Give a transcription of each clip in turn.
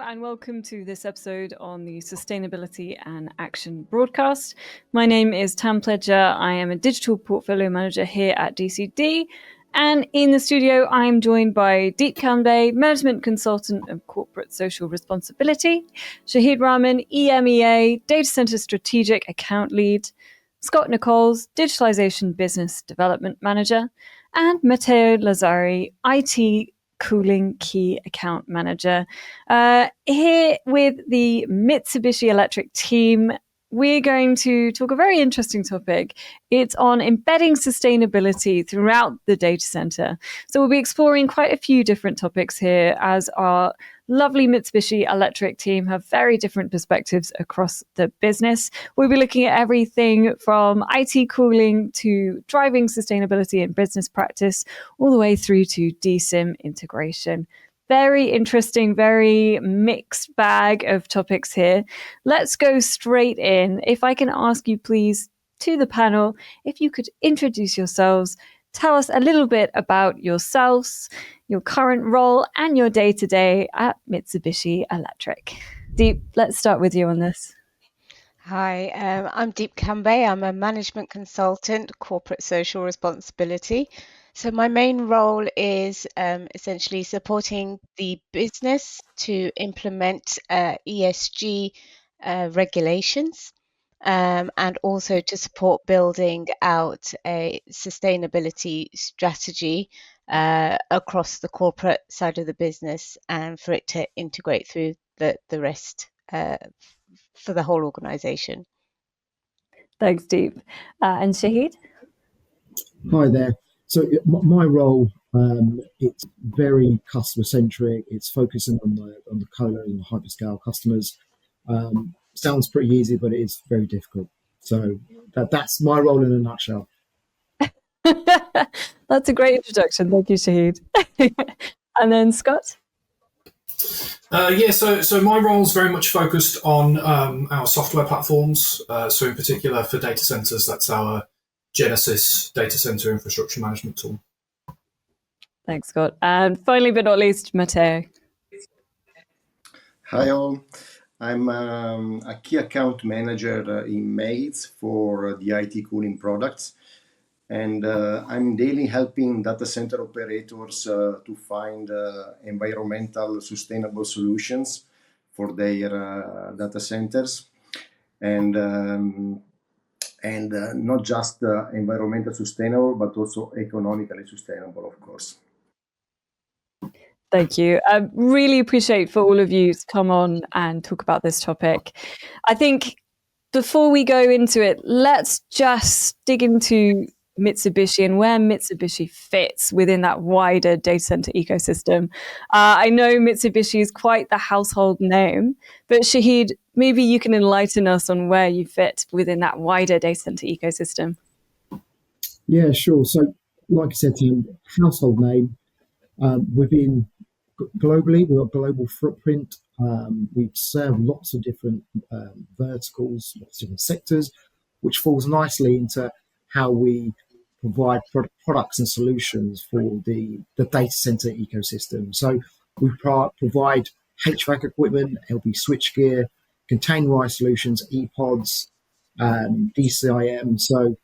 and welcome to this episode on the Sustainability and Action broadcast. My name is Tam Pledger. I am a digital portfolio manager here at DCD. And in the studio, I'm joined by Deap Khambay, management consultant of corporate social responsibility, Shahid Rahman, EMEA, data center strategic account lead, Scott Nichols, digitalization business development manager, and Matteo Lazzari, IT cooling key account manager. Here with the Mitsubishi Electric team, we're going to talk a very interesting topic. It's on embedding sustainability throughout the data center. So we'll be exploring quite a few different topics here, as our lovely Mitsubishi Electric team have very different perspectives across the business. We'll be looking at everything from IT cooling to driving sustainability in business practice, all the way through to DSIM integration. Very interesting, very mixed bag of topics here. Let's go straight in. If I can ask you, please, to the panel, if you could introduce yourselves, tell us a little bit about yourselves, your current role, and your day-to-day at Mitsubishi Electric. Deap, let's start with you on this. Hi, I'm Deap Khambay. I'm a management consultant, corporate social responsibility. So my main role is essentially supporting the business to implement ESG regulations and also to support building out a sustainability strategy across the corporate side of the business and for it to integrate through the rest for the whole organization. Thanks, Deap. And Shahid? Hi there. So my role, it's very customer centric. It's focusing on the colo and the hyperscale customers. Sounds pretty easy, but it is very difficult. So that's my role in a nutshell. That's a great introduction. Thank you, Shahid. And then Scott? So my role is very much focused on our software platforms. So in particular for data centers, that's our Genesis data center infrastructure management tool. Thanks, Scott. And finally, but not least, Matteo. Hi all. I'm a key account manager in Maze for the IT cooling products. And I'm daily helping data center operators to find environmental sustainable solutions for their data centers. And not just environmental sustainable, but also economically sustainable, of course. Thank you. I really appreciate for all of you to come on and talk about this topic. I think before we go into it, let's just dig into Mitsubishi and where Mitsubishi fits within that wider data center ecosystem. I know Mitsubishi is quite the household name, but Shahid, maybe you can enlighten us on where you fit within that wider data center ecosystem. Yeah, sure. So, like I said, household name. Within globally, we've got global footprint. We serve lots of different verticals, lots of different sectors, which falls nicely into how we provide products and solutions for the data center ecosystem. So we provide HVAC equipment, LV switchgear, containerized solutions, EPODs, DCIM. So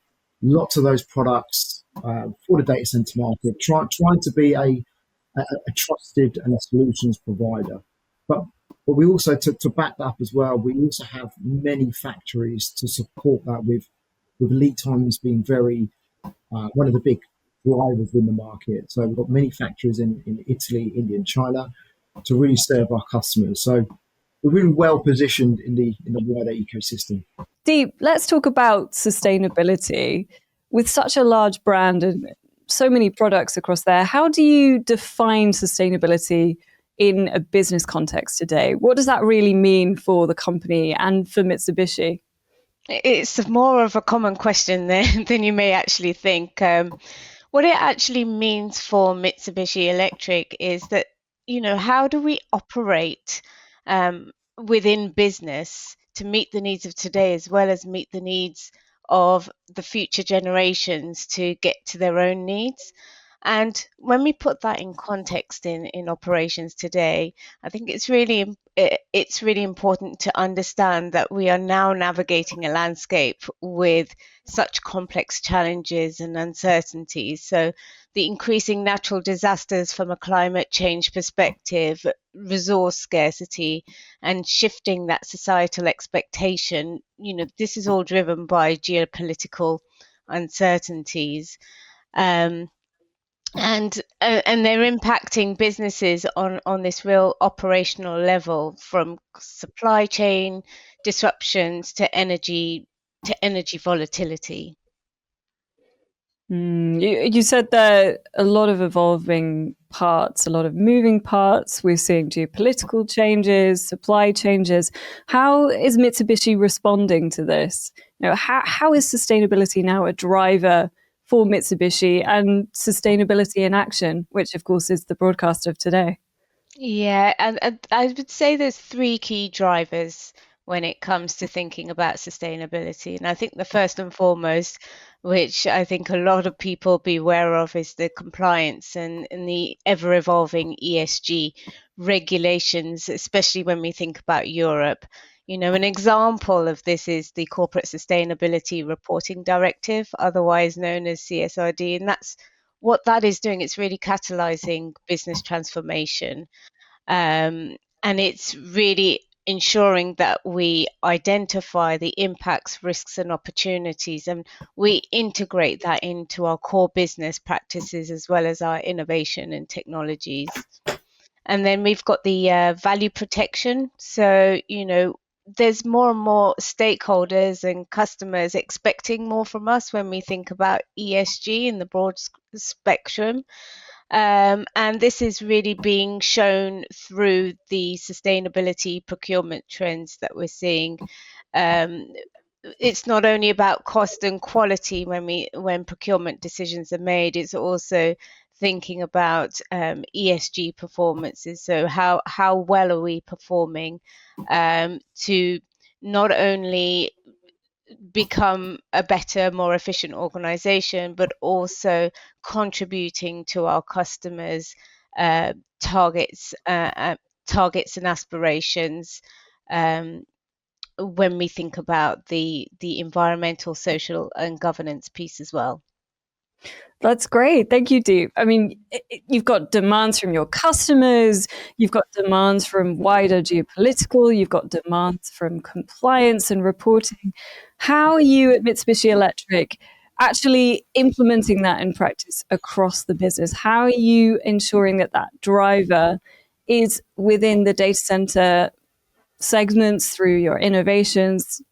lots of those products for the data center market, trying to be a trusted and a solutions provider. But we also, to back that up as well, we also have many factories to support that with lead times being very one of the big drivers in the market. So we've got many factories in Italy, India, and China to really serve our customers. So we're really well positioned in the wider ecosystem. Deap, let's talk about sustainability. With such a large brand and so many products across there, how do you define sustainability in a business context today? What does that really mean for the company and for Mitsubishi? It's more of a common question than you may actually think. What it actually means for Mitsubishi Electric is that, how do we operate within business to meet the needs of today as well as meet the needs of the future generations to get to their own needs? And when we put that in context in operations today, I think it's really important to understand that we are now navigating a landscape with such complex challenges and uncertainties. So the increasing natural disasters from a climate change perspective, resource scarcity, and shifting that societal expectation, this is all driven by geopolitical uncertainties. And they're impacting businesses on this real operational level, from supply chain disruptions to energy volatility. You said that a lot of evolving parts, a lot of moving parts. We're seeing geopolitical changes, supply changes. How is Mitsubishi responding to this? How is sustainability now a driver for Mitsubishi and sustainability in action, which of course is the broadcast of today? Yeah, and I would say there's three key drivers when it comes to thinking about sustainability. And I think the first and foremost, which I think a lot of people be aware of, is the compliance and the ever-evolving ESG regulations, especially when we think about Europe. An example of this is the Corporate Sustainability Reporting Directive, otherwise known as CSRD, and that's what that is doing. It's really catalyzing business transformation. And it's really ensuring that we identify the impacts, risks, and opportunities, and we integrate that into our core business practices as well as our innovation and technologies. And then we've got the value protection. So, there's more and more stakeholders and customers expecting more from us when we think about ESG in the broad spectrum. And this is really being shown through the sustainability procurement trends that we're seeing. It's not only about cost and quality when procurement decisions are made, it's also thinking about ESG performances. So how well are we performing to not only become a better, more efficient organization, but also contributing to our customers' targets and aspirations when we think about the environmental, social, and governance piece as well. That's great. Thank you, Deap. I mean, you've got demands from your customers, you've got demands from wider geopolitical, you've got demands from compliance and reporting. How are you at Mitsubishi Electric actually implementing that in practice across the business? How are you ensuring that driver is within the data center segments through your innovations?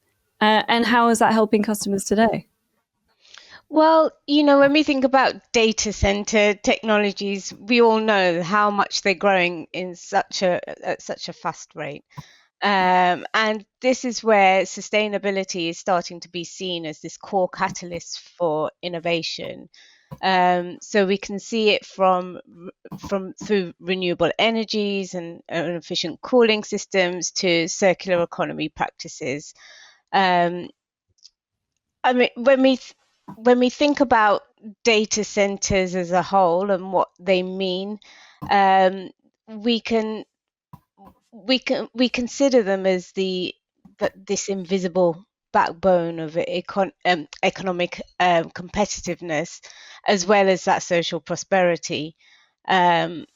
And how is that helping customers today? Well, when we think about data center technologies, we all know how much they're growing at such a fast rate. And this is where sustainability is starting to be seen as this core catalyst for innovation. So we can see it from through renewable energies and efficient cooling systems to circular economy practices. I mean, when we think about data centers as a whole and what they mean, we consider them as this invisible backbone of economic competitiveness, as well as that social prosperity. And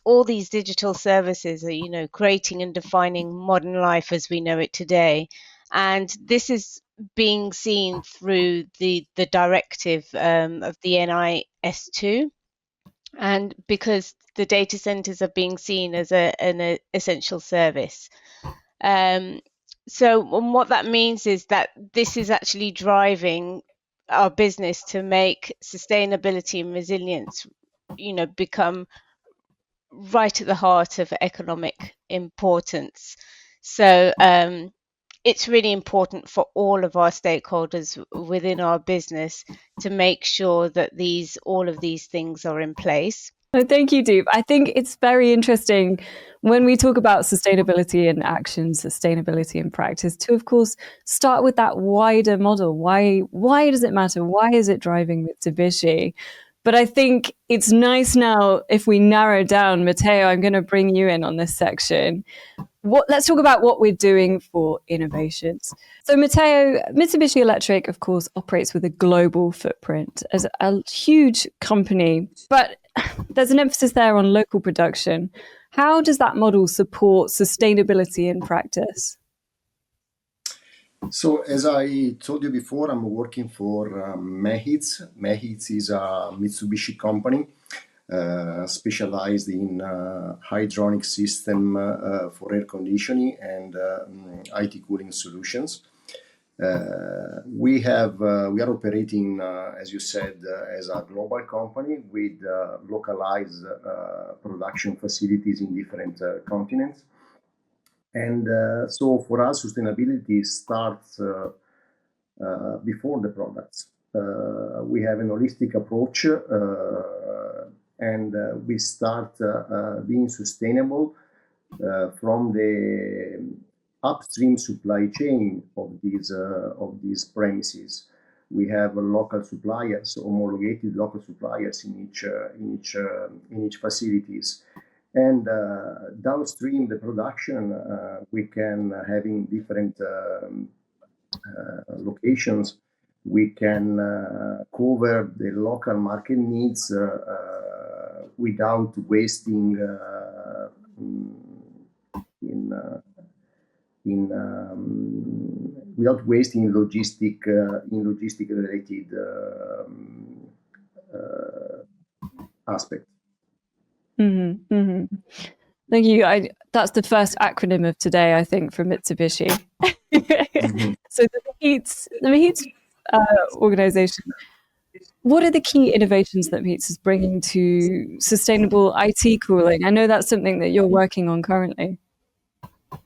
all these digital services are, creating and defining modern life as we know it today. And this is being seen through the directive of the NIS2, and because the data centers are being seen as an essential service. So what that means is that this is actually driving our business to make sustainability and resilience, become right at the heart of economic importance. So it's really important for all of our stakeholders within our business to make sure that all of these things are in place. Oh, thank you, Deap. I think it's very interesting when we talk about sustainability in action, sustainability in practice, to, of course, start with that wider model. Why does it matter? Why is it driving Mitsubishi? But I think it's nice now if we narrow down. Matteo, I'm going to bring you in on this section. Let's talk about what we're doing for innovations. So Matteo, Mitsubishi Electric, of course, operates with a global footprint as a huge company, but there's an emphasis there on local production. How does that model support sustainability in practice? So, as I told you before, I'm working for Mehits. Mehits is a Mitsubishi company specialized in hydronic system for air conditioning and IT cooling solutions. We are operating, as you said, as a global company with localized production facilities in different continents. And so for us, sustainability starts before the products. We have an holistic approach and we start being sustainable from the upstream supply chain of these premises. We have local suppliers, homologated local suppliers in each facilities. And downstream the production, we can having different locations. We can cover the local market needs without wasting without wasting logistic related aspects. Mm-hmm, mm-hmm. Thank you. That's the first acronym of today, I think, for Mitsubishi. Mm-hmm. So the Mehits organization, what are the key innovations that Mehits is bringing to sustainable IT cooling? I know that's something that you're working on currently.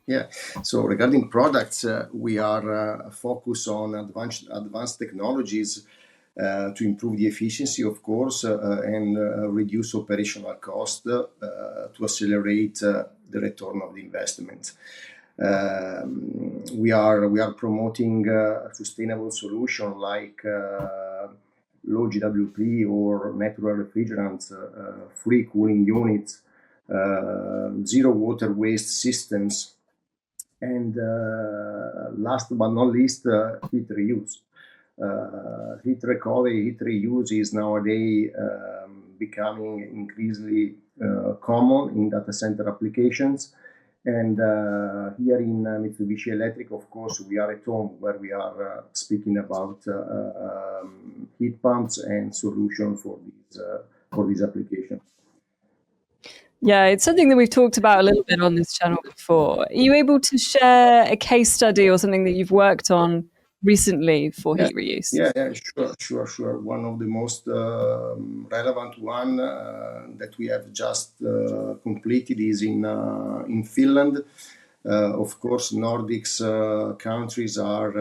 Yeah. So regarding products, we are focused on advanced technologies to improve the efficiency, of course, and reduce operational cost to accelerate the return of the investment. We are promoting sustainable solutions like low GWP or natural refrigerants, free cooling units, zero water waste systems, and last but not least, heat reuse. Heat recovery, heat reuse is nowadays becoming increasingly common in data center applications. And here in Mitsubishi Electric, of course, we are at home where we are speaking about heat pumps and solutions for these applications. Yeah, it's something that we've talked about a little bit on this channel before. Are you able to share a case study or something that you've worked on recently for heat reuse? Yeah, sure. One of the most relevant one that we have just completed is in Finland. Of course, Nordics countries are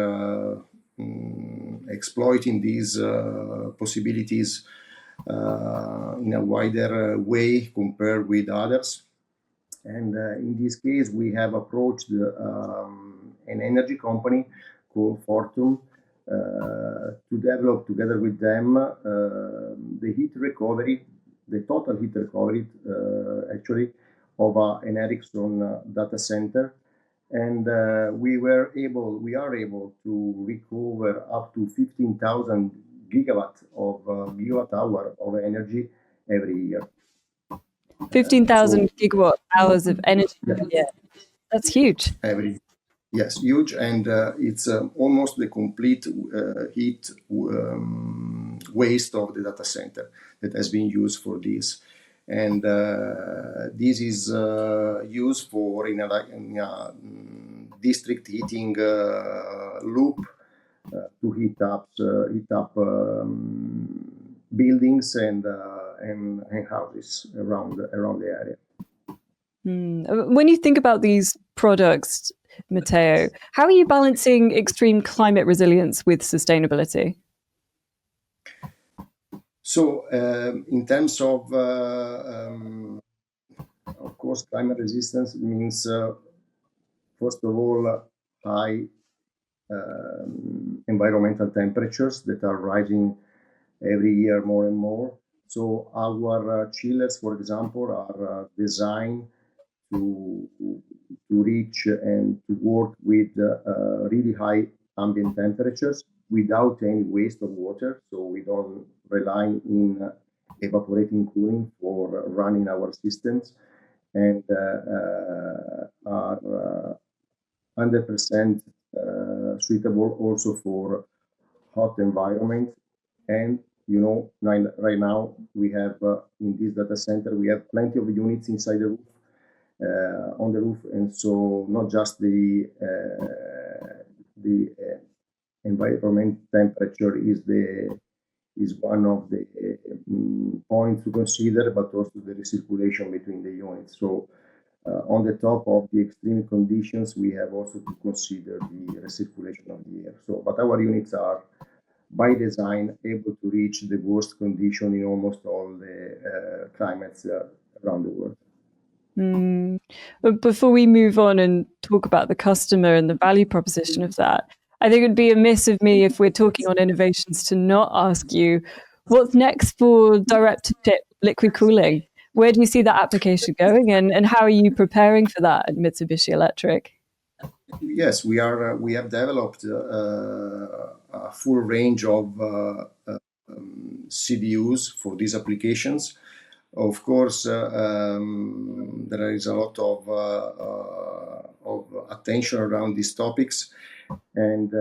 exploiting these possibilities in a wider way compared with others. And in this case, we have approached an energy company called Fortum to develop together with them the heat recovery, the total heat recovery actually of an Ericsson data center. And we are able to recover up to 15,000 gigawatt hour of energy every year. 15,000 gigawatt hours of energy per year. That's huge. Yes, huge, and it's almost the complete heat waste of the data center that has been used for this. And this is used for in a district heating loop to heat up buildings and houses around the area. When you think about these products, Matteo, how are you balancing extreme climate resilience with sustainability? So, in terms of course, climate resistance means, first of all, high environmental temperatures that are rising every year more and more. So our chillers, for example, are designed to reach and to work with really high ambient temperatures without any waste of water. So we don't rely in evaporating cooling for running our systems, and are 100% suitable also for hot environment. And right now we have in this data center we have plenty of units inside the roof, on the roof, and so not just the environment temperature is one of the points to consider, but also the recirculation between the units. So on the top of the extreme conditions, we have also to consider the recirculation of the air. So, but our units are by design able to reach the worst condition in almost all the climates around the world. But before we move on and talk about the customer and the value proposition of that, I think it would be amiss of me if we're talking on innovations to not ask you what's next for direct-to-chip liquid cooling. Where do you see that application going, and how are you preparing for that at Mitsubishi Electric? Yes, we have developed a full range of CDUs for these applications. Of course, there is a lot of attention around these topics, and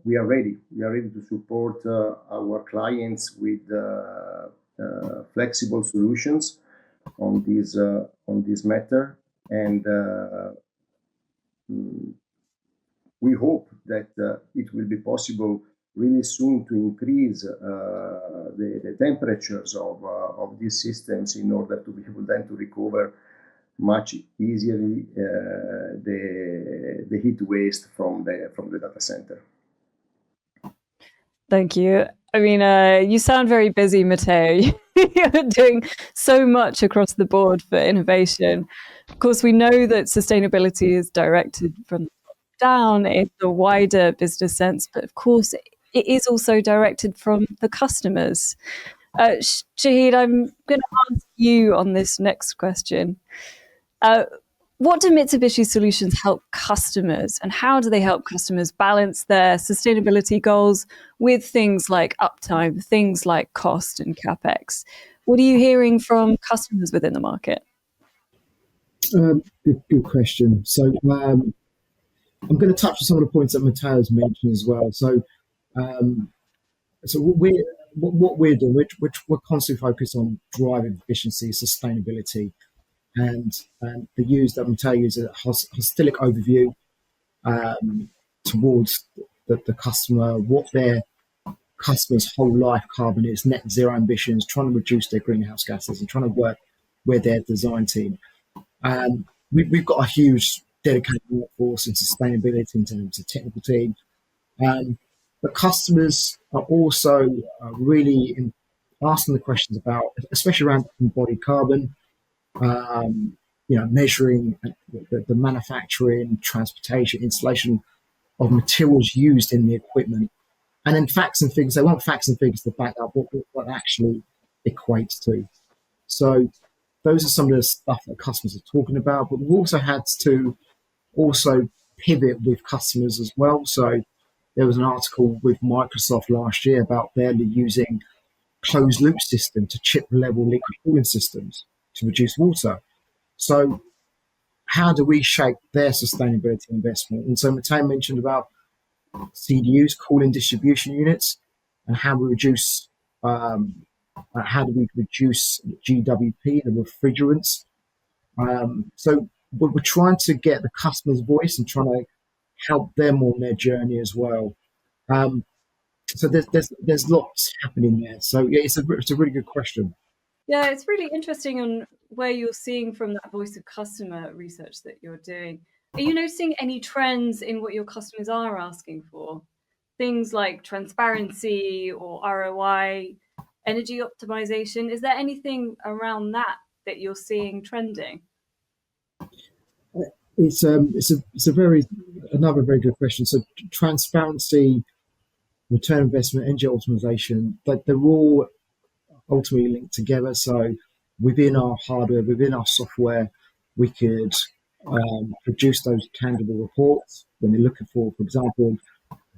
we are ready. We are ready to support our clients with flexible solutions on this matter, and we hope that it will be possible really soon to increase the temperatures of these systems in order to be able then to recover much easily the heat waste from the data center. Thank you. I mean, you sound very busy, Matteo. You're doing so much across the board for innovation. Of course, we know that sustainability is directed from the top down in the wider business sense, but of course, it is also directed from the customers. Shahid, I'm going to ask you on this next question. What do Mitsubishi solutions help customers, and how do they help customers balance their sustainability goals with things like uptime, things like cost and capex? What are you hearing from customers within the market? Good question. So I'm going to touch on some of the points that Matteo's mentioned as well. So what we're doing, we're constantly focused on driving efficiency, sustainability, and the use that Matteo uses a holistic overview towards the customer, what their customer's whole life carbon is, net zero ambitions, trying to reduce their greenhouse gases, and trying to work with their design team. We've got a huge dedicated workforce in sustainability in terms of technical team, but customers are also really asking the questions about, especially around embodied carbon, measuring the manufacturing, transportation, installation of materials used in the equipment, and then facts and figures. They want facts and figures to back up what it actually equates to. So those are some of the stuff that customers are talking about, but we've also had to pivot with customers as well. So there was an article with Microsoft last year about they're using closed loop system to chip level liquid cooling systems to reduce water. So how do we shape their sustainability investment? And so Matteo mentioned about CDUs, cooling distribution units, and how do we reduce GWP, the refrigerants. So we're trying to get the customer's voice and trying to help them on their journey as well. So there's lots happening there. So yeah, it's a really good question. Yeah, it's really interesting on where you're seeing from that voice of customer research that you're doing. Are you noticing any trends in what your customers are asking for? Things like transparency or ROI, energy optimization. Is there anything around that you're seeing trending? It's another very good question. So transparency, return investment, energy optimization, they're all ultimately linked together. So within our hardware, within our software, we could produce those tangible reports when they're looking for example,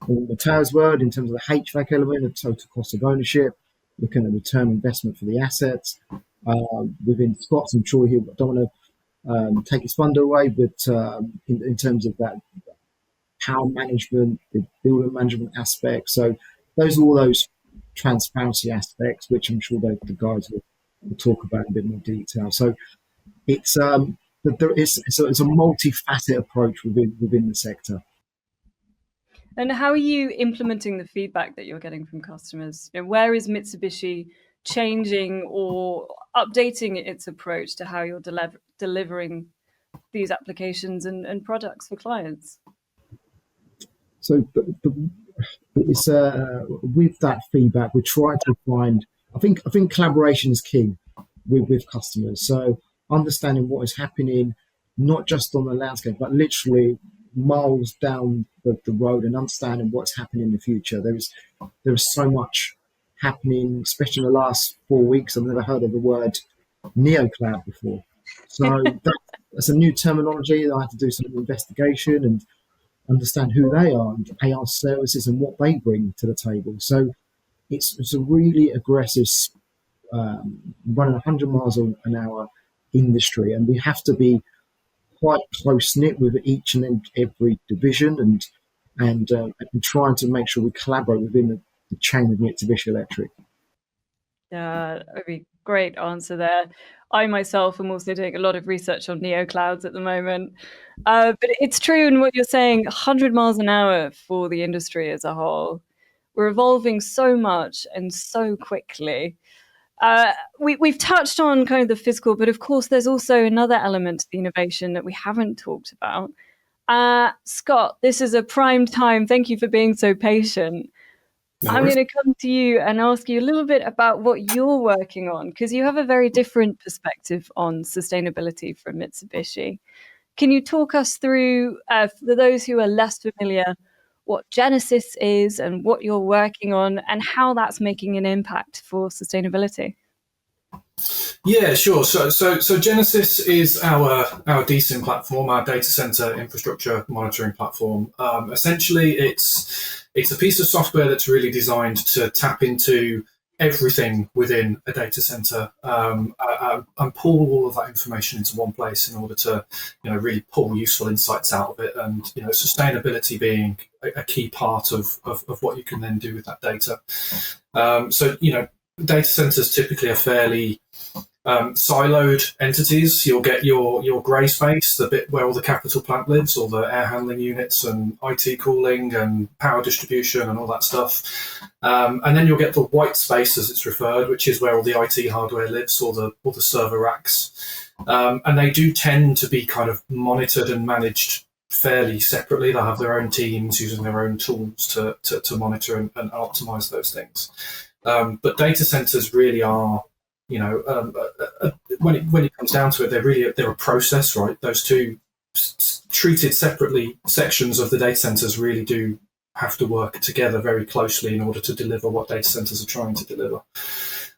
in Matteo's word, in terms of the HVAC element, the total cost of ownership, looking at return on investment for the assets. Within Scott's, I'm sure he don't want to take his thunder away, but in terms of that power management, the building management aspect. So those are all those transparency aspects, which I'm sure the guys will talk about in a bit more detail. So it's a multifaceted approach within the sector. And how are you implementing the feedback that you're getting from customers? Where is Mitsubishi changing or updating its approach to how you're delivering these applications and products for clients? So it's with that feedback, we try to find. I think collaboration is key with customers. So understanding what is happening, not just on the landscape, but literally miles down the road, and understanding what's happening in the future. There is so much happening, especially in the last 4 weeks. I've never heard of the word neocloud before. So that's a new terminology that I had to do some investigation and understand who they are and AI services and what they bring to the table. So it's a really aggressive running 100 miles an hour industry, and we have to be quite close knit with each and every division and trying to make sure we collaborate within the chain of Mitsubishi Electric. Yeah, that'd be a great answer there. I myself am also doing a lot of research on neoclouds at the moment. But it's true in what you're saying, 100 miles an hour for the industry as a whole. We're evolving so much and so quickly. We've touched on kind of the physical, but of course there's also another element to the innovation that we haven't talked about. Scott, this is a prime time. Thank you for being so patient. No I'm worries. going to come to you and ask you a little bit about what you're working on, because you have a very different perspective on sustainability from Mitsubishi. Can you talk us through, for those who are less familiar, what Genesis is and what you're working on and how that's making an impact for sustainability? Yeah, sure. So Genesis is our DCIM platform, our data center infrastructure monitoring platform. Essentially, it's a piece of software that's really designed to tap into everything within a data center and pull all of that information into one place in order to, really pull useful insights out of it. And sustainability being a key part of what you can then do with that data. Data centers typically are fairly siloed entities. You'll get your grey space, the bit where all the capital plant lives, all the air handling units and IT cooling and power distribution and all that stuff. And then you'll get the white space, as it's referred, which is where all the IT hardware lives, all the server racks. And they do tend to be kind of monitored and managed fairly separately. They'll have their own teams using their own tools to monitor and optimize those things. But data centers really are, when it comes down to it, they're a process, right? Those two treated separately sections of the data centers really do have to work together very closely in order to deliver what data centers are trying to deliver.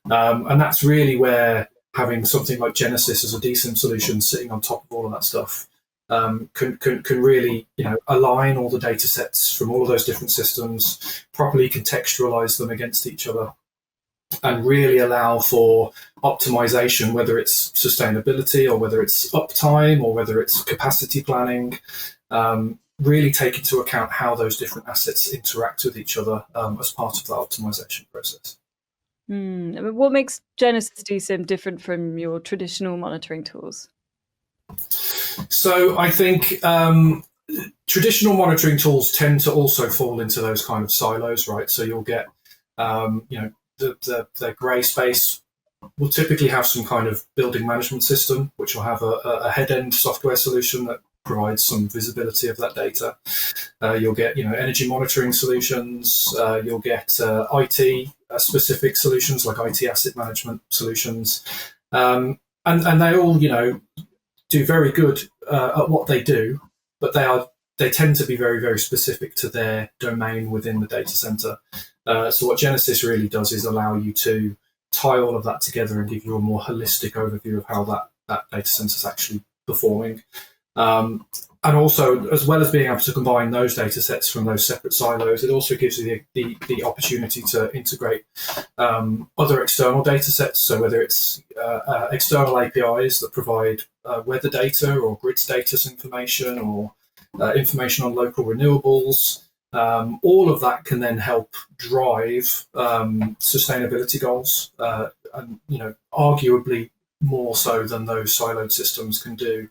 And that's really where having something like Genesis as a DCIM solution sitting on top of all of that stuff can really align all the data sets from all of those different systems, properly contextualize them against each other, and really allow for optimization, whether it's sustainability or whether it's uptime or whether it's capacity planning, really take into account how those different assets interact with each other as part of that optimization process. What makes Genesis DCIM different from your traditional monitoring tools? So I think traditional monitoring tools tend to also fall into those kind of silos, right? So you'll get, the grey space will typically have some kind of building management system, which will have a head-end software solution that provides some visibility of that data. You'll get, energy monitoring solutions. You'll get IT specific solutions like IT asset management solutions, and they all, do very good at what they do, but they tend to be very, very specific to their domain within the data center. So what Genesis really does is allow you to tie all of that together and give you a more holistic overview of how that data center is actually performing. And also, as well as being able to combine those data sets from those separate silos, it also gives you the opportunity to integrate other external data sets. So whether it's external APIs that provide weather data or grid status information or information on local renewables, all of that can then help drive sustainability goals, and arguably more so than those siloed systems can do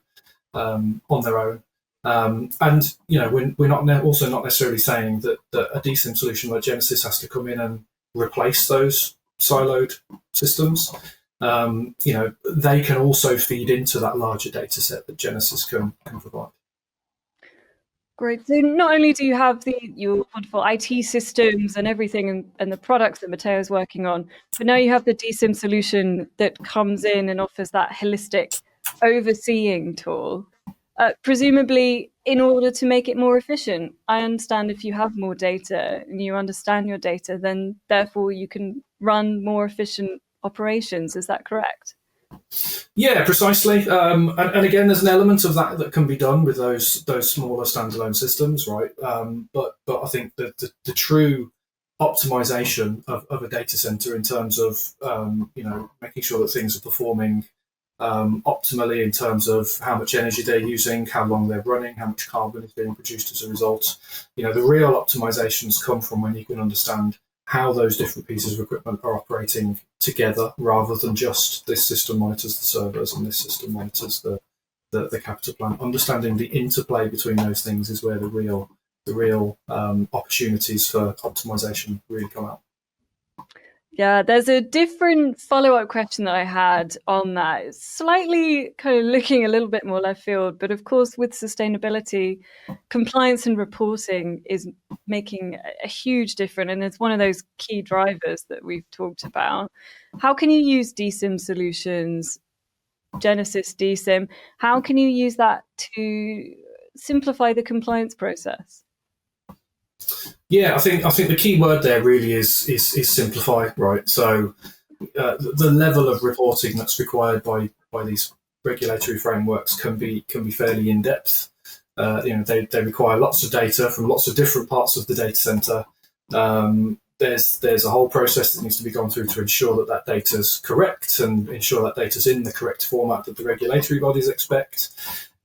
on their own. And we're not also not necessarily saying that a DSIM solution like Genesis has to come in and replace those siloed systems. They can also feed into that larger data set that Genesis can provide. Great. So not only do you have your wonderful IT systems and everything and the products that Matteo's working on, but now you have the DSIM solution that comes in and offers that holistic overseeing tool. Presumably, in order to make it more efficient, I understand if you have more data and you understand your data, then therefore you can run more efficient operations. Is that correct? Yeah, precisely. And again, there's an element of that can be done with those smaller standalone systems, right? But I think that the true optimization of a data center in terms of making sure that things are performing optimally in terms of how much energy they're using, how long they're running, how much carbon is being produced as a result. The real optimizations come from when you can understand how those different pieces of equipment are operating together, rather than just this system monitors the servers and this system monitors the capital plant. Understanding the interplay between those things is where the real opportunities for optimization really come out. Yeah, there's a different follow-up question that I had on that. It's slightly kind of looking a little bit more left field, but of course with sustainability, compliance and reporting is making a huge difference, and it's one of those key drivers that we've talked about. How can you use DSIM solutions, Genesis DSIM, how can you use that to simplify the compliance process? Yeah, I think the key word there really is simplify, right? So the level of reporting that's required by these regulatory frameworks can be fairly in depth. They require lots of data from lots of different parts of the data center. There's a whole process that needs to be gone through to ensure that data is correct and ensure that data is in the correct format that the regulatory bodies expect.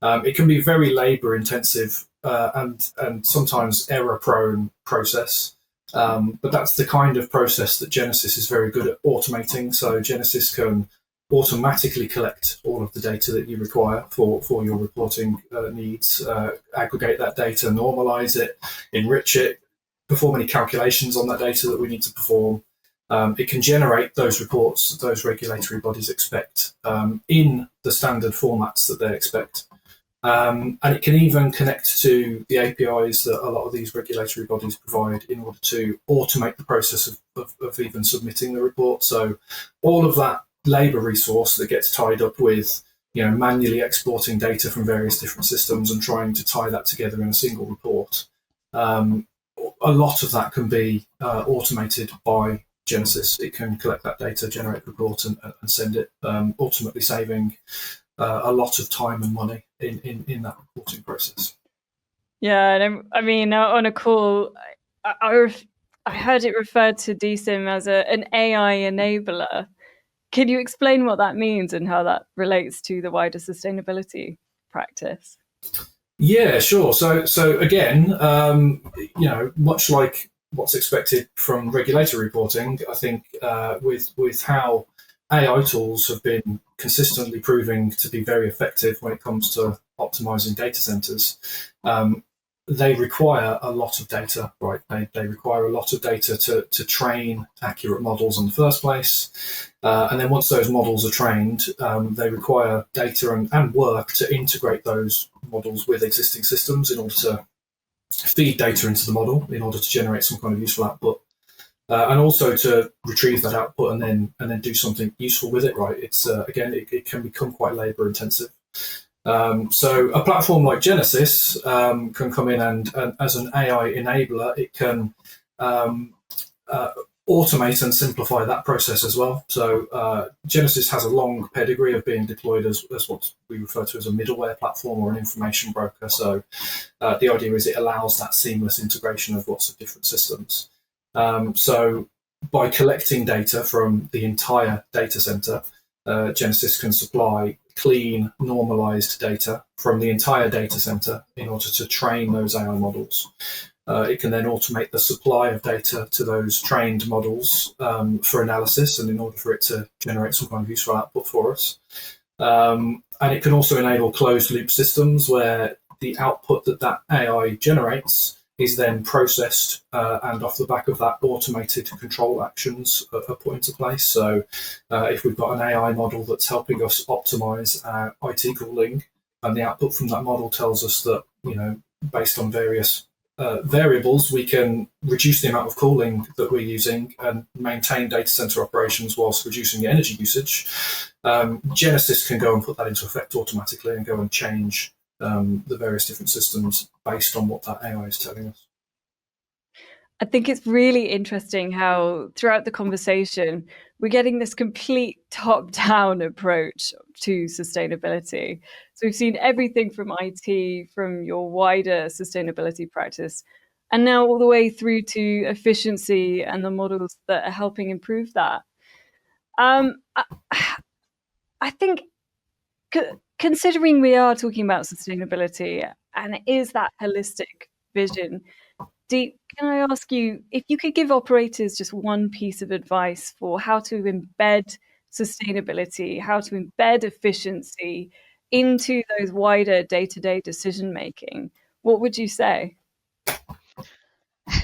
It can be very labor intensive and sometimes error prone process. But that's the kind of process that Genesis is very good at automating. So Genesis can automatically collect all of the data that you require for your reporting needs, aggregate that data, normalize it, enrich it, perform any calculations on that data that we need to perform. It can generate those reports that those regulatory bodies expect in the standard formats that they expect. And it can even connect to the APIs that a lot of these regulatory bodies provide in order to automate the process of even submitting the report. So all of that labor resource that gets tied up with manually exporting data from various different systems and trying to tie that together in a single report, a lot of that can be automated by Genesis. It can collect that data, generate a report, and send it, ultimately saving a lot of time and money in that reporting process. Yeah, and I mean, on a call, I heard it referred to DSIM as an AI enabler. Can you explain what that means and how that relates to the wider sustainability practice? Yeah, sure. So again, much like what's expected from regulatory reporting, I think with how AI tools have been consistently proving to be very effective when it comes to optimizing data centers, they require a lot of data, right? They require a lot of data to train accurate models in the first place. And then once those models are trained, they require data and work to integrate those models with existing systems in order to feed data into the model in order to generate some kind of useful output. And also to retrieve that output and then do something useful with it, right? It's again, it can become quite labor intensive. So a platform like Genesis can come in and as an AI enabler, it can automate and simplify that process as well. So Genesis has a long pedigree of being deployed as what we refer to as a middleware platform or an information broker. So the idea is it allows that seamless integration of lots of different systems. So by collecting data from the entire data center, Genesis can supply clean, normalized data from the entire data center in order to train those AI models. It can then automate the supply of data to those trained models for analysis and in order for it to generate some kind of useful output for us. And it can also enable closed loop systems where the output that AI generates is then processed and off the back of that automated control actions are put into place. So if we've got an AI model that's helping us optimize our IT cooling and the output from that model tells us that, based on various variables, we can reduce the amount of cooling that we're using and maintain data center operations whilst reducing the energy usage, Genesis can go and put that into effect automatically and go and change the various different systems based on what that AI is telling us. I think it's really interesting how throughout the conversation, we're getting this complete top-down approach to sustainability. So we've seen everything from IT, from your wider sustainability practice, and now all the way through to efficiency and the models that are helping improve that. I think considering we are talking about sustainability and it is that holistic vision, Deap, can I ask you if you could give operators just one piece of advice for how to embed sustainability, how to embed efficiency into those wider day-to-day decision making? What would you say?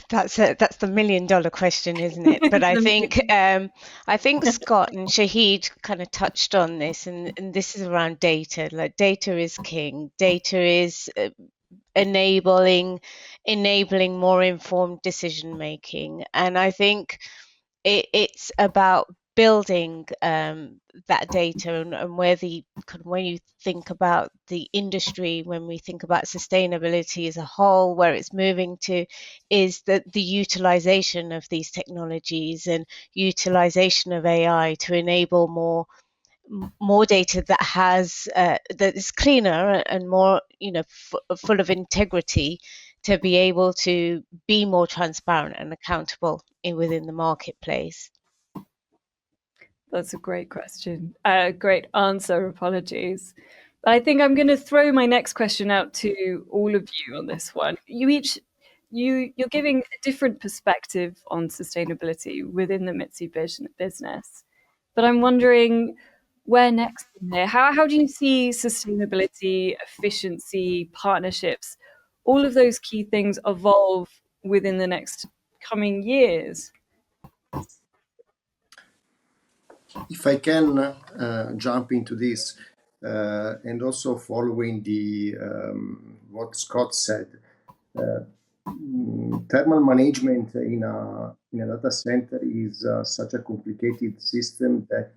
That's the $1 million question, isn't it? But I think Scott and Shahid kind of touched on this, and this is around data. Like, data is king. Data is enabling more informed decision making, and I think it's about building that data and where when you think about the industry, when we think about sustainability as a whole, where it's moving to is the utilization of these technologies and utilization of AI to enable more data that is cleaner and more full of integrity, to be able to be more transparent and accountable within the marketplace. That's a great question. Great answer. Apologies. I think I'm going to throw my next question out to all of you on this one. You're giving a different perspective on sustainability within the Mitsubishi business, but I'm wondering where next from here. How do you see sustainability, efficiency, partnerships, all of those key things evolve within the next coming years? If I can jump into this, and also following the what Scott said, thermal management in a data center is such a complicated system that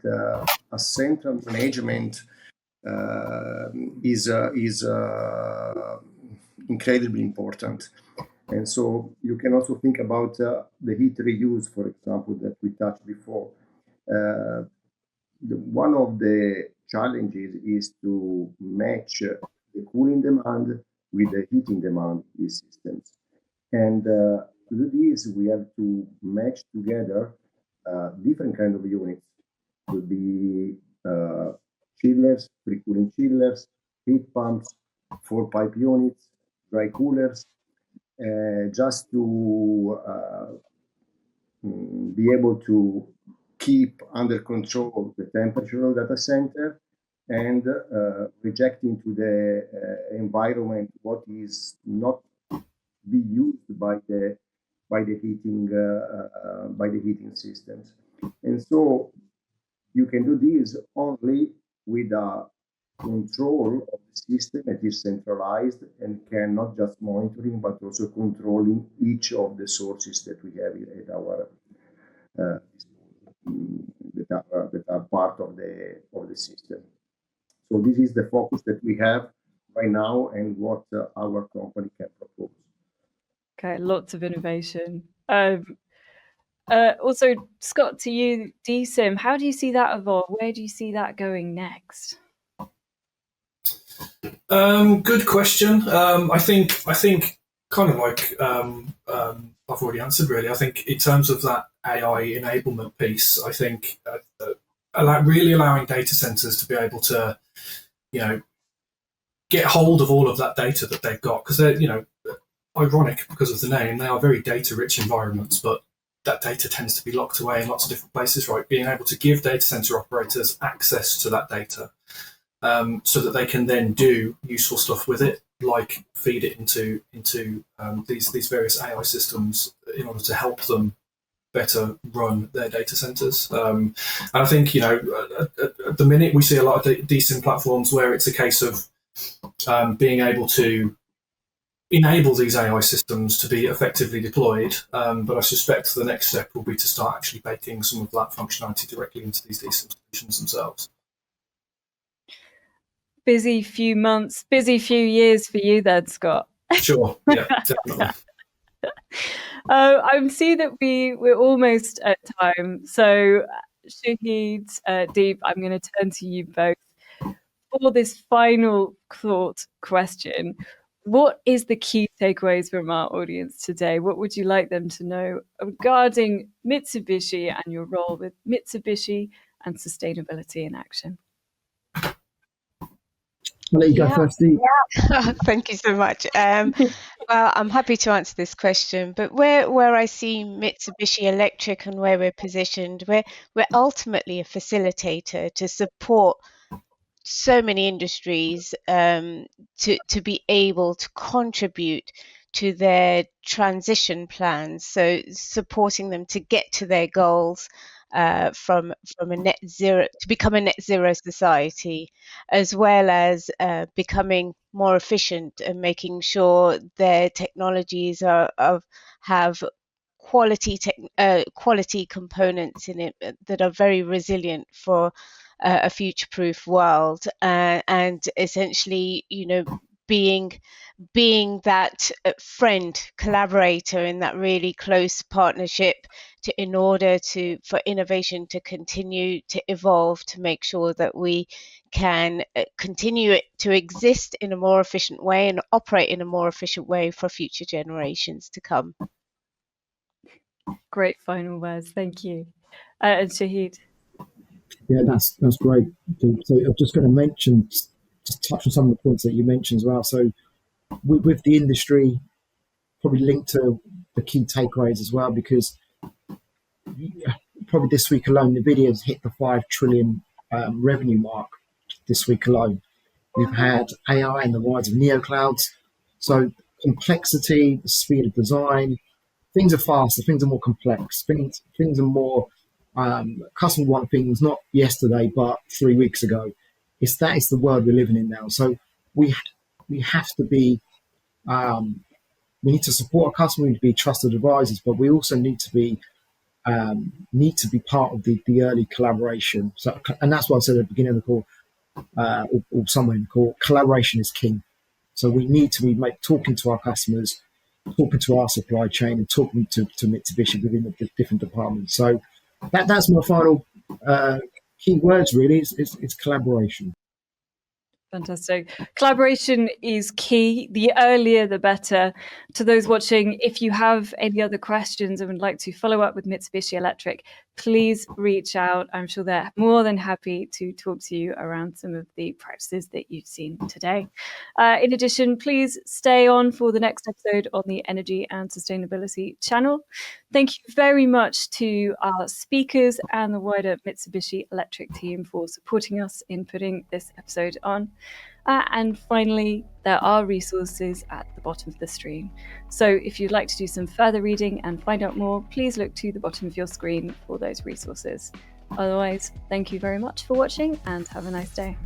a central management is incredibly important. And so you can also think about the heat reuse, for example, that we touched before. One of the challenges is to match the cooling demand with the heating demand of these systems. And to do this, we have to match together different kinds of units. It could be chillers, free cooling chillers, heat pumps, 4-pipe units, dry coolers, just to be able to keep under control the temperature of the data center and reject into the environment what is not be used by the heating systems. And so you can do this only with a control of the system that is centralized and can not just monitoring but also controlling each of the sources that we have at our that are part of the system. So this is the focus that we have right now and what our company can propose. Okay, lots of innovation. Also, Scott, to you, DSIM, how do you see that evolve? Where do you see that going next? Good question. I think kind of like I've already answered really. I think in terms of that AI enablement piece, I think really allowing data centers to be able to, get hold of all of that data that they've got, because they're, ironic because of the name, they are very data-rich environments, but that data tends to be locked away in lots of different places, right? Being able to give data center operators access to that data so that they can then do useful stuff with it, like feed it into these various AI systems in order to help them better run their data centers. And I think, at the minute we see a lot of DSIM platforms where it's a case of being able to enable these AI systems to be effectively deployed. But I suspect the next step will be to start actually baking some of that functionality directly into these DSIM solutions themselves. Busy few months, busy few years for you then, Scott. Sure, yeah, definitely. I see that we're almost at time. So, Shahid, Deep, I'm going to turn to you both for this final thought question. What is the key takeaways from our audience today? What would you like them to know regarding Mitsubishi and your role with Mitsubishi and sustainability in action? I'll let you go first, Deep. Yeah. Thank you so much. Well, I'm happy to answer this question, but where I see Mitsubishi Electric and where we're positioned, we're ultimately a facilitator to support so many industries to be able to contribute to their transition plans, so supporting them to get to their goals from a net zero, to become a net zero society, as well as becoming more efficient and making sure their technologies have quality components in it that are very resilient for a future-proof world, and essentially, being that friend, collaborator in that really close partnership in order for innovation to continue to evolve, to make sure that we can continue to exist in a more efficient way and operate in a more efficient way for future generations to come. Great final words, thank you. And Shahid? Yeah, that's great. So I'm just going to mention, just touch on some of the points that you mentioned as well. So with the industry, probably linked to the key takeaways as well, because probably this week alone, NVIDIA has hit the 5 trillion revenue mark this week alone. We've had AI and the rise of neoclouds. So complexity, the speed of design, things are faster, things are more complex, things are more, customers want things not yesterday, but 3 weeks ago. That is the world we're living in now. So we have to be, we need to support our customers, we need to be trusted advisors, but we also need to be part of the early collaboration. So, and that's what I said at the beginning of the call, or somewhere in the call, collaboration is king. So we need to be talking to our customers, talking to our supply chain, and talking to Mitsubishi within the different departments. So that's my final key words, really. It's collaboration. Fantastic. Collaboration is key. The earlier, the better. To those watching, if you have any other questions and would like to follow up with Mitsubishi Electric, please reach out. I'm sure they're more than happy to talk to you around some of the practices that you've seen today. In addition, please stay on for the next episode on the Energy and Sustainability channel. Thank you very much to our speakers and the wider Mitsubishi Electric team for supporting us in putting this episode on. And finally, there are resources at the bottom of the stream. So if you'd like to do some further reading and find out more, please look to the bottom of your screen for those resources. Otherwise, thank you very much for watching and have a nice day.